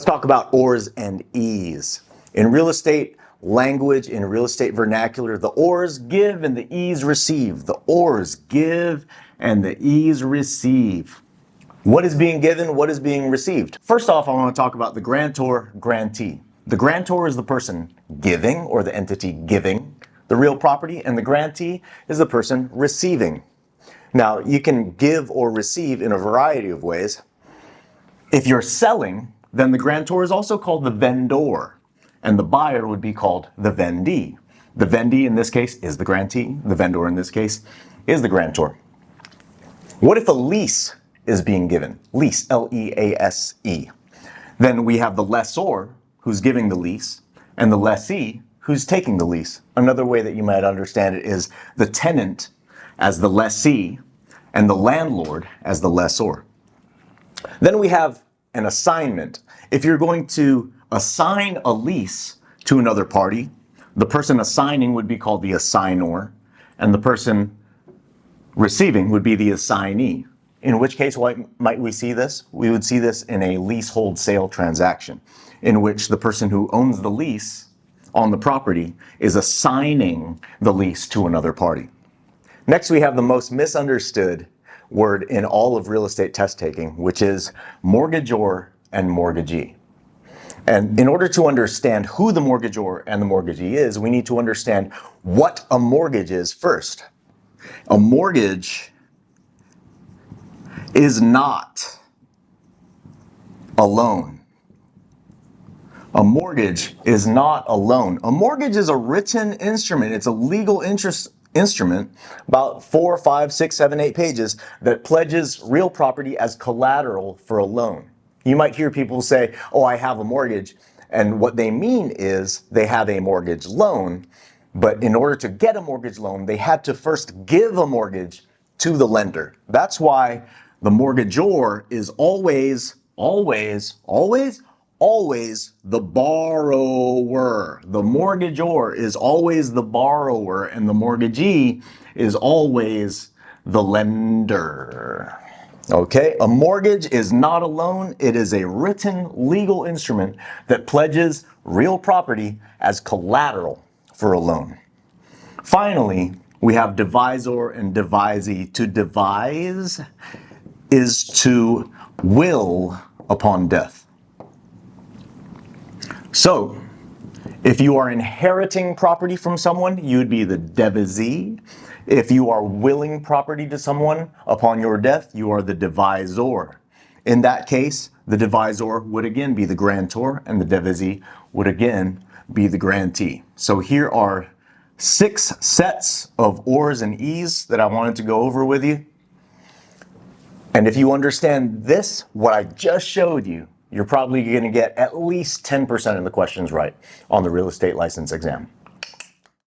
Let's talk about ors and es. In real estate language, in real estate vernacular, the ors give and the es receive. The ors give and the es receive. What is being given? What is being received? First off, I want to talk about the grantor, grantee. The grantor is the person giving or the entity giving the real property, and the grantee is the person receiving. Now, you can give or receive in a variety of ways. If you're selling, then the grantor is also called the vendor, and the buyer would be called the vendee. The vendee in this case is the grantee. The vendor in this case is the grantor. What if a lease is being given? Lease, L-E-A-S-E. Then we have the lessor who's giving the lease and the lessee who's taking the lease. Another way that you might understand it is the tenant as the lessee and the landlord as the lessor. Then we have an assignment. If you're going to assign a lease to another party, the person assigning would be called the assignor, and the person receiving would be the assignee. In which case, why might we see this? We would see this in a leasehold sale transaction, in which the person who owns the lease on the property is assigning the lease to another party. Next, we have the most misunderstood word in all of real estate test taking, which is mortgagor and mortgagee. And in order to understand who the mortgagor and the mortgagee is, we need to understand what a mortgage is first. A mortgage is not a loan. A mortgage is not a loan. A mortgage is a written instrument. It's a legal instrument, about 4, 5, 6, 7, 8 pages, that pledges real property as collateral for a loan. You might hear people say, oh, I have a mortgage. And what they mean is they have a mortgage loan. But in order to get a mortgage loan, they had to first give a mortgage to the lender. That's why the mortgagor is always the borrower. The mortgagor is always the borrower, and the mortgagee is always the lender. Okay, a mortgage is not a loan. It is a written legal instrument that pledges real property as collateral for a loan. Finally, we have devisor and devisee. To devise is to will upon death. So, if you are inheriting property from someone, you would be the devisee. If you are willing property to someone upon your death, you are the devisor. In that case, the devisor would again be the grantor, and the devisee would again be the grantee. So here are 6 sets of ors and es that I wanted to go over with you. And if you understand this, what I just showed you, you're probably going to get at least 10% of the questions right on the real estate license exam.